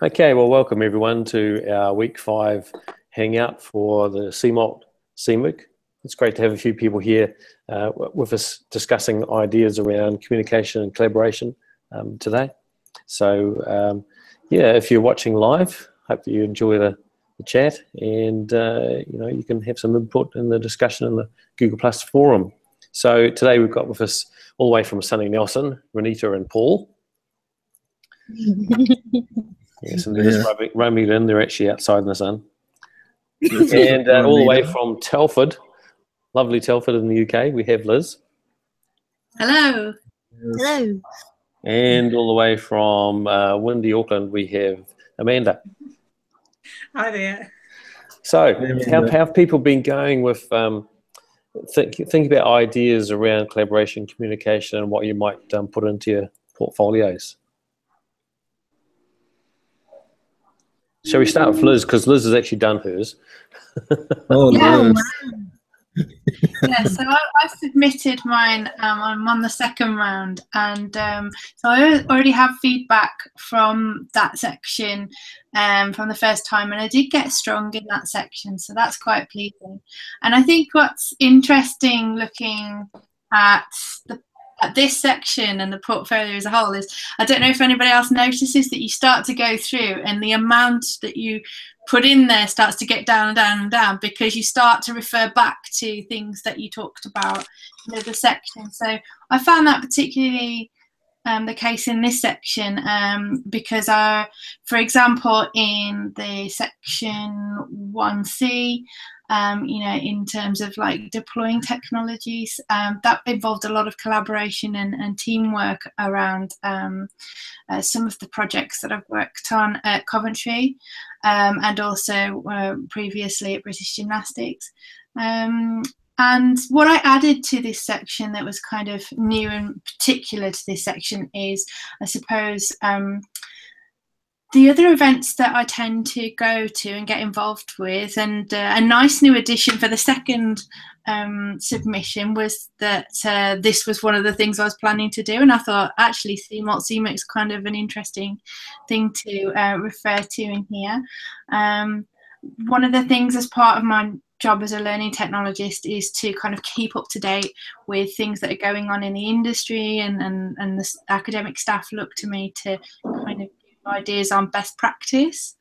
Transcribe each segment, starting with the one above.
Okay, well, welcome everyone to our week 5 hangout for the CMALT CMIC. It's great to have a few people here with us discussing ideas around communication and collaboration today. So, yeah, if you're watching live, hope that you enjoy the chat, and you can have some input in the discussion in the Google Plus forum. So today we've got with us all the way from sunny Nelson, Renita and Paul. Yes, and they're just roaming in. They're actually outside in the sun. And all the way from Telford, lovely Telford in the UK, we have Liz. Hello. Hello. And all the way from windy Auckland, we have Amanda. Hi there. So, how have people been going with think about ideas around collaboration, communication, and what you might put into your portfolios? Shall we start with Liz, because Liz has actually done hers? Oh, yeah, nice. Yeah, so I submitted mine. I'm on the second round, and so I already have feedback from that section from the first time, and I did get strong in that section, so that's quite pleasing. And I think what's interesting looking at this section and the portfolio as a whole is, I don't know if anybody else notices that you start to go through and the amount that you put in there starts to get down and down and down, because you start to refer back to things that you talked about in the section. So I found that particularly the case in this section, because for example, in the section 1C, in terms of like deploying technologies, that involved a lot of collaboration and teamwork around some of the projects that I've worked on at Coventry, and also previously at British Gymnastics. And what I added to this section that was kind of new and particular to this section is, I suppose, the other events that I tend to go to and get involved with. And a nice new addition for the second submission was that this was one of the things I was planning to do. And I thought, actually, CMALT CMIC is kind of an interesting thing to refer to in here. One of the things as part of my job as a learning technologist is to kind of keep up to date with things that are going on in the industry, and the academic staff look to me to kind of give ideas on best practice.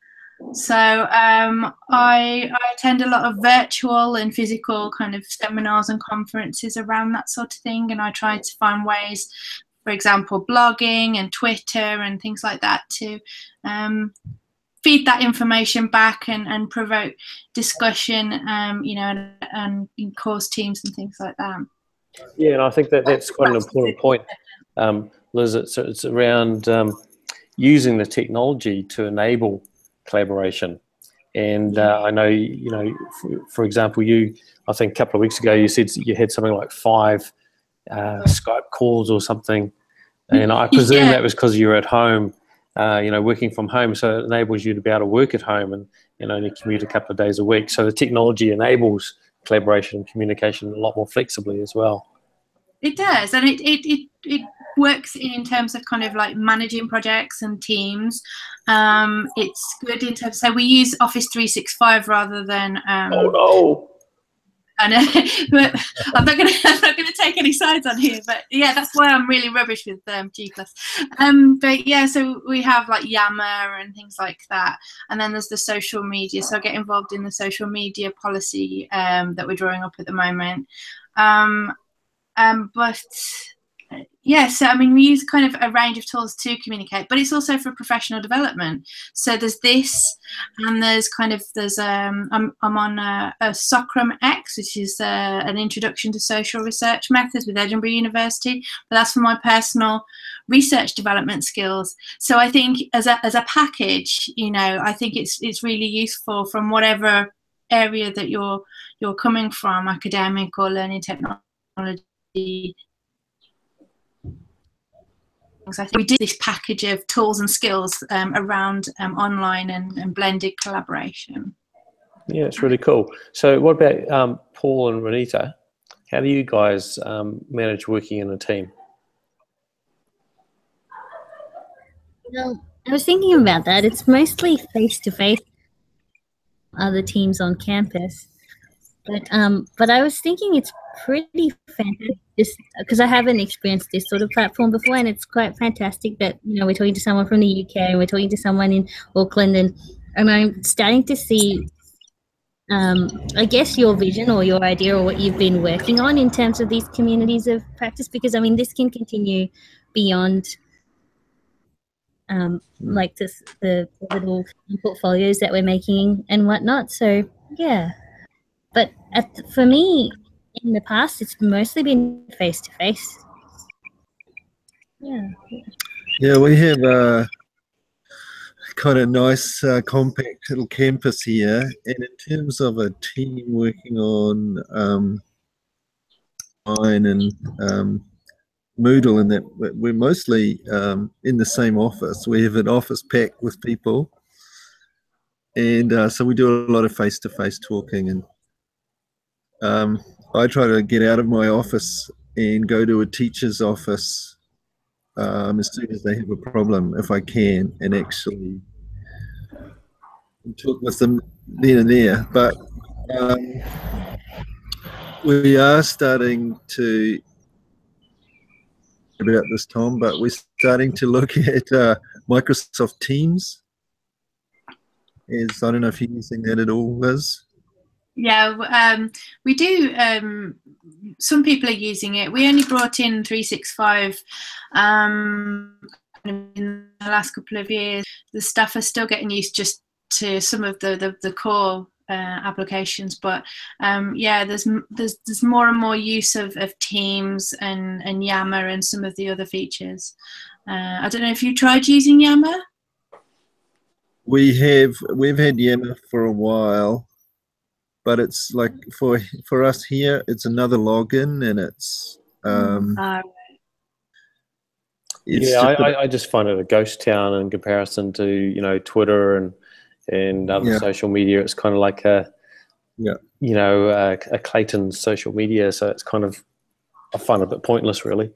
So I attend a lot of virtual and physical kind of seminars and conferences around that sort of thing, and I try to find ways, for example, blogging and Twitter and things like that, to feed that information back and provoke discussion, and in course teams and things like that. Yeah, and I think that's quite an important point, Liz. It's around using the technology to enable collaboration. And I know, for example, I think a couple of weeks ago, you said you had something like 5 Skype calls or something, and I presume that was because you were at home, working from home, so it enables you to be able to work at home and only commute a couple of days a week. So the technology enables collaboration and communication a lot more flexibly as well. It does, and it works in terms of kind of like managing projects and teams. It's good in terms, so we use Office 365 rather than oh no. I know, but I'm not gonna take any sides on here. But yeah, that's why I'm really rubbish with G+. But yeah, so we have like Yammer and things like that, and then there's the social media. So I get involved in the social media policy that we're drawing up at the moment. But yeah, so I mean, we use kind of a range of tools to communicate, but it's also for professional development. So there's this, and there's I'm on a Socram X, which is an introduction to social research methods with Edinburgh University, but that's for my personal research development skills. So I think as a package, I think it's really useful from whatever area that you're coming from, academic or learning technology. I think we did this package of tools and skills around online and blended collaboration. Yeah, it's really cool. So what about Paul and Renita? How do you guys manage working in a team? I was thinking about that. It's mostly face-to-face, other teams on campus. But I was thinking it's pretty fantastic just because I haven't experienced this sort of platform before, and it's quite fantastic that we're talking to someone from the UK and we're talking to someone in Auckland, and I'm starting to see, I guess, your vision or your idea or what you've been working on in terms of these communities of practice, because I mean this can continue beyond like the little portfolios that we're making and whatnot. So yeah. But for me, in the past, it's mostly been face to face. Yeah. Yeah, we have a kind of nice, compact little campus here. And in terms of a team working on Wine and Moodle, and that we're mostly in the same office. We have an office packed with people, and so we do a lot of face to face talking, and I try to get out of my office and go to a teacher's office as soon as they have a problem, if I can, and actually talk with them then and there. But we are starting to, about this, Tom, but we're starting to look at Microsoft Teams. I don't know if you're using that at all, Liz. Yeah, we do. Some people are using it. We only brought in 365 in the last couple of years. The staff are still getting used just to some of the core applications, but yeah, there's more and more use of Teams and Yammer and some of the other features. I don't know if you tried using Yammer. We've had Yammer for a while. But it's like for us here, it's another login, and it's I just find it a ghost town in comparison to Twitter and other social media. It's kind of like a Clayton's social media, so it's kind of, I find it a bit pointless, really.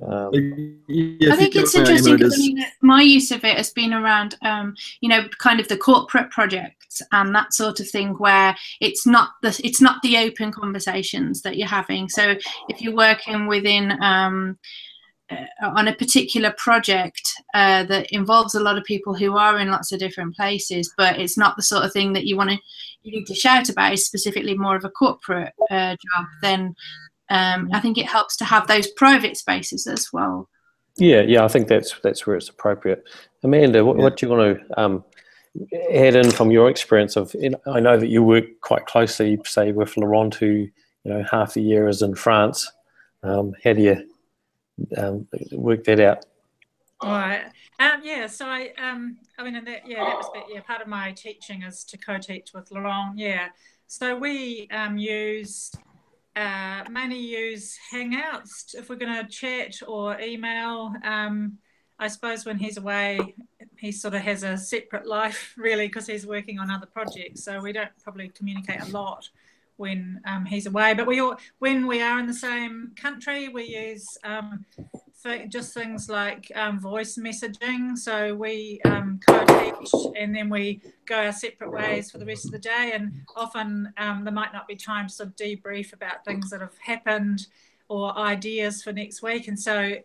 I think it's interesting because my use of it has been around, kind of the corporate projects and that sort of thing, where it's not the open conversations that you're having. So if you're working within on a particular project that involves a lot of people who are in lots of different places, but it's not the sort of thing that you need to shout about, is specifically more of a corporate job, then I think it helps to have those private spaces as well. Yeah, I think that's where it's appropriate. Amanda, what do you want to add in from your experience of? I know that you work quite closely, say, with Laurent, who half the year is in France. How do you work that out? All right. So I mean, and that was part of my teaching is to co-teach with Laurent. Yeah. So we mainly use Hangouts if we're going to chat, or email. I suppose when he's away, he sort of has a separate life, really, because he's working on other projects. So we don't probably communicate a lot when he's away. But when we are in the same country, we use just things like voice messaging. So we co-teach, and then we go our separate ways for the rest of the day. And often there might not be time to sort of debrief about things that have happened or ideas for next week. And so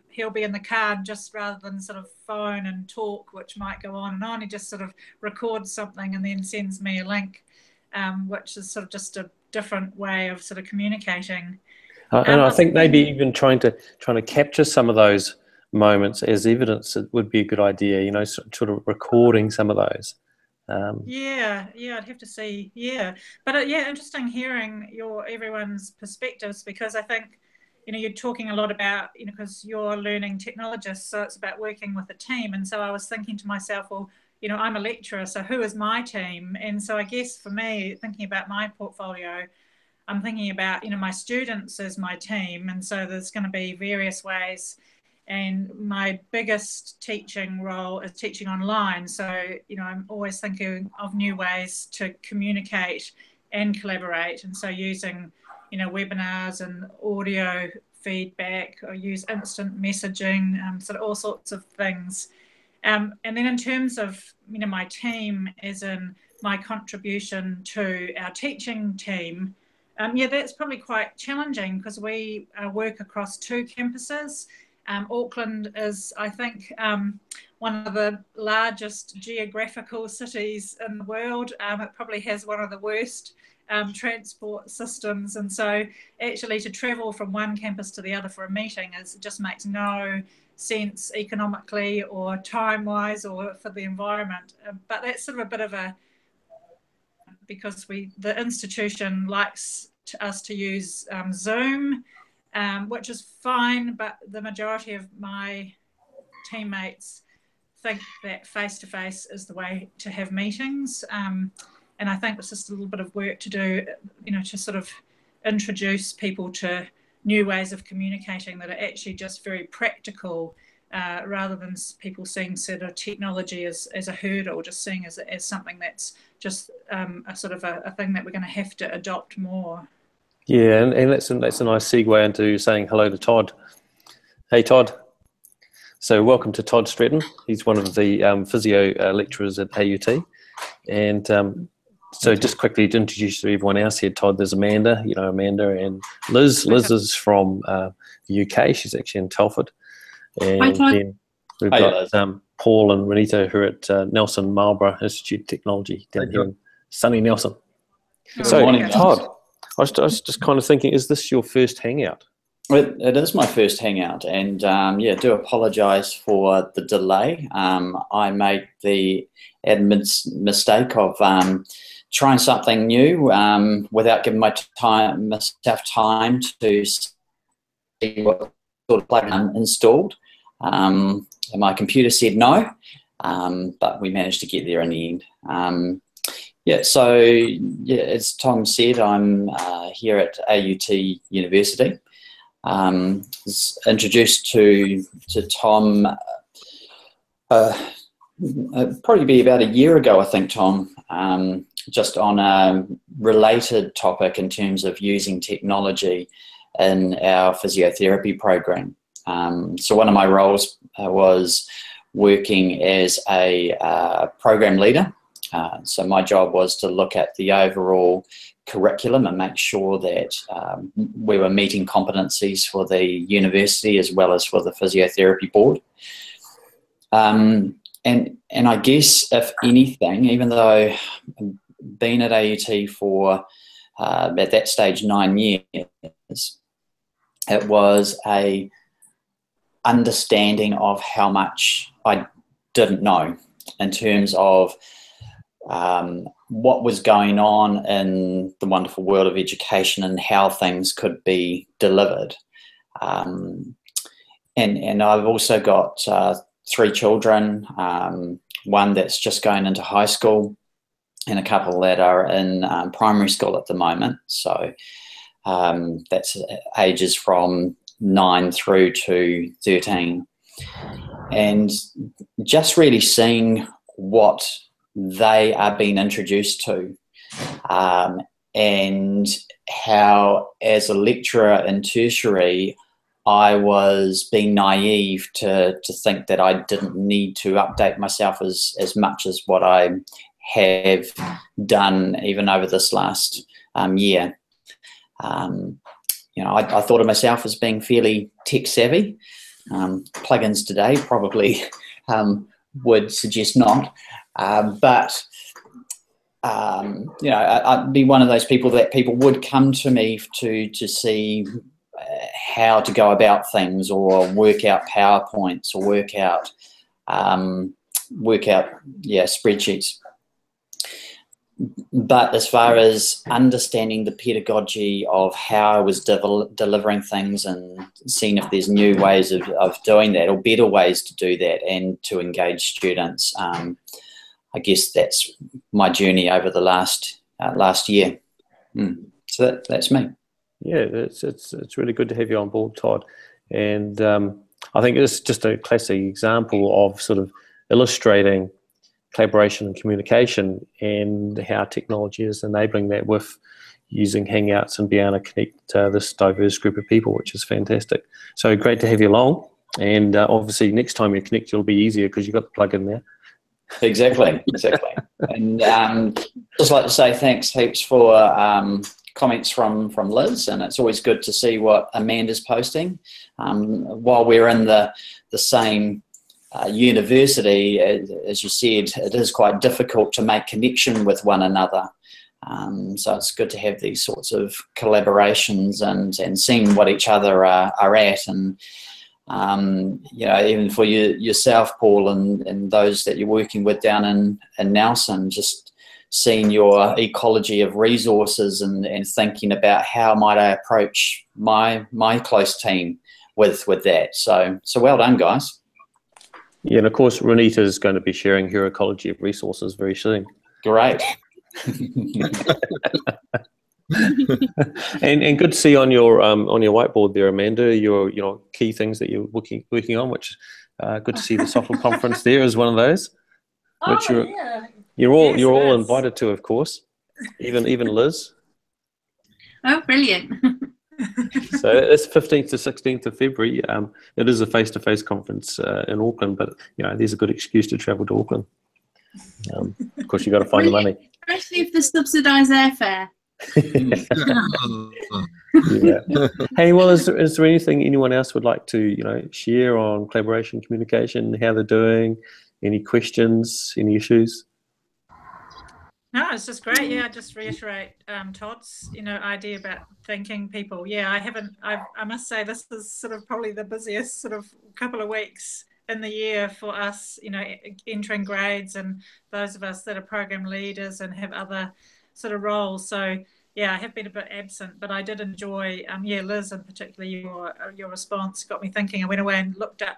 he'll be in the car, and just rather than sort of phone and talk, which might go on and on, he just sort of records something and then sends me a link, which is sort of just a different way of sort of communicating. And I think maybe even trying to capture some of those moments as evidence, it would be a good idea, sort of recording some of those. I'd have to see. Yeah, but interesting hearing everyone's perspectives, because I think you're talking a lot about because you're learning technologists, so it's about working with a team. And so I was thinking to myself, well, I'm a lecturer, so who is my team? And so I guess for me, thinking about my portfolio, I'm thinking about my students as my team, and so there's going to be various ways. And my biggest teaching role is teaching online. So, I'm always thinking of new ways to communicate and collaborate. And so using, webinars and audio feedback, or use instant messaging, sort of all sorts of things. And then in terms of, you know, my team, as in my contribution to our teaching team, yeah, that's probably quite challenging because we work across 2 campuses. Auckland is, I think, one of the largest geographical cities in the world. It probably has one of the worst transport systems, and so actually to travel from one campus to the other for a meeting just makes no sense economically or time-wise or for the environment. But that's sort of a bit of a, because the institution likes us to use Zoom, which is fine, but the majority of my teammates think that face-to-face is the way to have meetings. And I think it's just a little bit of work to do, you know, to sort of introduce people to new ways of communicating that are actually just very practical, rather than people seeing sort of technology as a hurdle, just seeing as something that's just a sort of a thing that we're going to have to adopt more. Yeah, and that's a nice segue into saying hello to Todd. Hey, Todd. So welcome to Todd Stratton. He's one of the physio lecturers at AUT. And so just quickly to introduce to everyone else here, Todd, there's Amanda, you know, Amanda and Liz. Liz is from the UK. She's actually in Telford. And then we've got Paul and Renita who are at Nelson Marlborough Institute of Technology down here in sunny Nelson. Good morning, Todd. I was just kind of thinking, is this your first hangout? It is my first hangout, and yeah, do apologise for the delay. I made the admin mistake of trying something new without giving myself time to see what sort of plugin installed. My computer said no, but we managed to get there in the end. Yeah, so yeah, as Tom said, I'm here at AUT University. Was introduced to Tom probably be about a year ago, I think, Tom, just on a related topic in terms of using technology in our physiotherapy program. So one of my roles was working as a program leader. So my job was to look at the overall curriculum and make sure that we were meeting competencies for the university as well as for the physiotherapy board. And I guess, if anything, even though I've been at AUT for at that stage 9 years, it was a understanding of how much I didn't know in terms of what was going on in the wonderful world of education and how things could be delivered. And I've also got 3 children, one that's just going into high school and a couple that are in primary school at the moment. So that's ages from 9 through to 13. And just really seeing what they are being introduced to, and how, as a lecturer in tertiary, I was being naive to think that I didn't need to update myself as much as what I have done even over this last year. You know, I thought of myself as being fairly tech savvy. Plugins today probably would suggest not. But you know, I'd be one of those people that people would come to me to see how to go about things, or work out PowerPoints, or work out spreadsheets. But as far as understanding the pedagogy of how I was delivering things and seeing if there's new ways of doing that, or better ways to do that and to engage students, I guess that's my journey over the last year. So that's me. Yeah, it's really good to have you on board, Todd. And I think it's just a classic example of sort of illustrating collaboration and communication, and how technology is enabling that with using Hangouts and being able to connect this diverse group of people, which is fantastic. So great to have you along. And obviously, next time you connect, it'll be easier because you've got the plug in there. Exactly. And just like to say thanks heaps for comments from Liz, and it's always good to see what Amanda's posting. While we're in the same university, as you said, it is quite difficult to make connection with one another. So it's good to have these sorts of collaborations and seeing what each other are at, and you know, even for yourself, Paul, and those that you're working with down in Nelson, just seeing your ecology of resources and thinking about how might I approach my close team with that. So well done, guys. Yeah, and of course, Renita is going to be sharing her ecology of resources very soon. Great. and good to see on your whiteboard there, Amanda, your key things that you're working on, which good to see the software conference there is one of those. Which you're all invited to, of course, even Liz. Oh, brilliant. So it's 15th to 16th of February. It is a face-to-face conference in Auckland, but you know, there's a good excuse to travel to Auckland. Of course, you've got to find the money. Especially if they subsidise airfare. Yeah. Hey, well, is there anything anyone else would like to share on collaboration, communication, how they're doing? Any questions? Any issues? No, it's just great. Yeah, just reiterate Todd's idea about thanking people. Yeah, I must say this is sort of probably the busiest sort of couple of weeks in the year for us, entering grades and those of us that are program leaders and have other sort of roles. So yeah, I have been a bit absent, but I did enjoy, Liz, and particularly your response got me thinking. I went away and looked up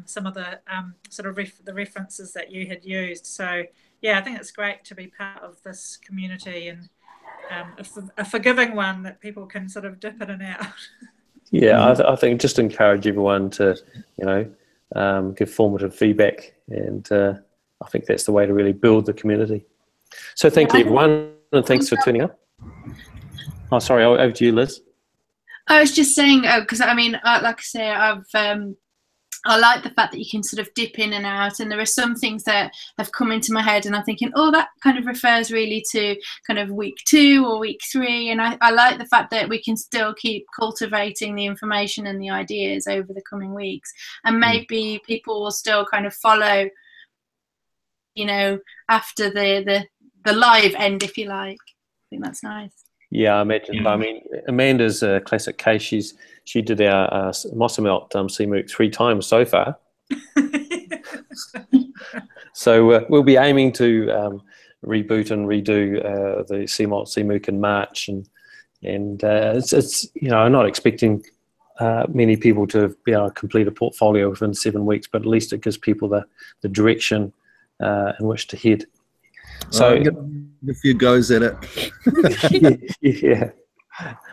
some of the sort of the references that you had used. So yeah, I think it's great to be part of this community, and a forgiving one that people can sort of dip in and out. Yeah, I think just encourage everyone to, give formative feedback, and I think that's the way to really build the community. So thank you, everyone, and thanks for turning up. Oh, sorry, over to you, Liz. I was just saying, because I mean, like I say, I like the fact that you can sort of dip in and out, and there are some things that have come into my head and I'm thinking, oh, that kind of refers really to kind of week 2 or week 3, and I like the fact that we can still keep cultivating the information and the ideas over the coming weeks, and maybe people will still kind of follow, after the live end, if you like. I think that's nice. Yeah, I imagine. I mean, Amanda's a classic case. She did our CMALT CMOOC 3 times so far. So we'll be aiming to reboot and redo the CMALT CMOOC in March, and it's I'm not expecting many people to be able to complete a portfolio within 7 weeks, but at least it gives people the direction in which to head. So get a few goes at it. Yeah.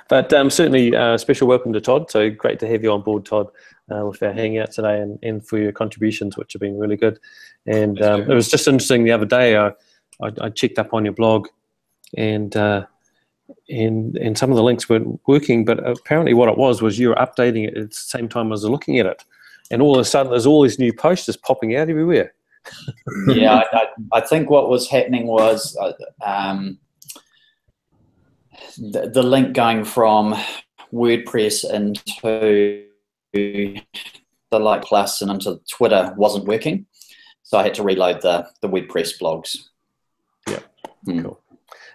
But certainly special welcome to Todd. So great to have you on board, Todd, with our hangout today, and for your contributions, which have been really good. And it was just interesting the other day. I checked up on your blog, and some of the links weren't working, but apparently what it was you were updating it at the same time as looking at it, and all of a sudden there's all these new posters popping out everywhere. Yeah, I think what was happening was the link going from WordPress into the Like Plus and into Twitter wasn't working, so I had to reload the WordPress blogs. Yeah, cool.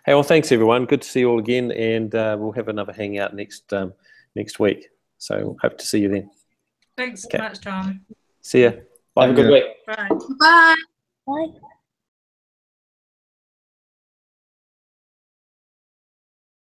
Hey, well, thanks everyone. Good to see you all again, and we'll have another hangout next week. So hope to see you then. Thanks so much, Tom. See ya. Bye. Have a good week. Bye. Bye. Bye.